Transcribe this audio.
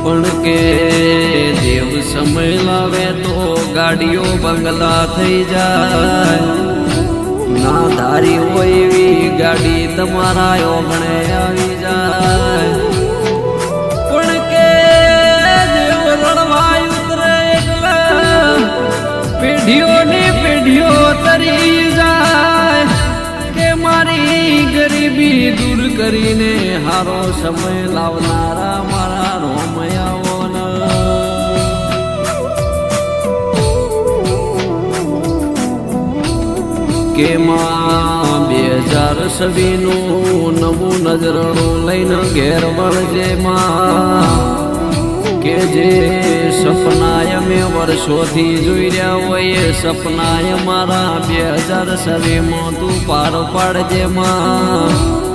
પણ કે દેવ સમય લાવે તો ગાડીઓ બંગલા થઈ જાય ના ધારી હોય એવી ગાડી તમારા ઓગણે આવી જાય પણ કે દેવ રણવા ઉતરે એકલા પેઢીઓની પેઢીઓ તરી જાય કે મારી ગરીબી દૂર કરીને હારો સમય લાવનારા મારા રોમયાઓના કે માં 2026નું નવું નજરાણું લઈને ઘેર વળજે માં કે જે સપનાય મેં વર્ષોથી જોઈ રહ્યા હોય એ સપનાય મારા 2026માં તું પાર પાડજે માં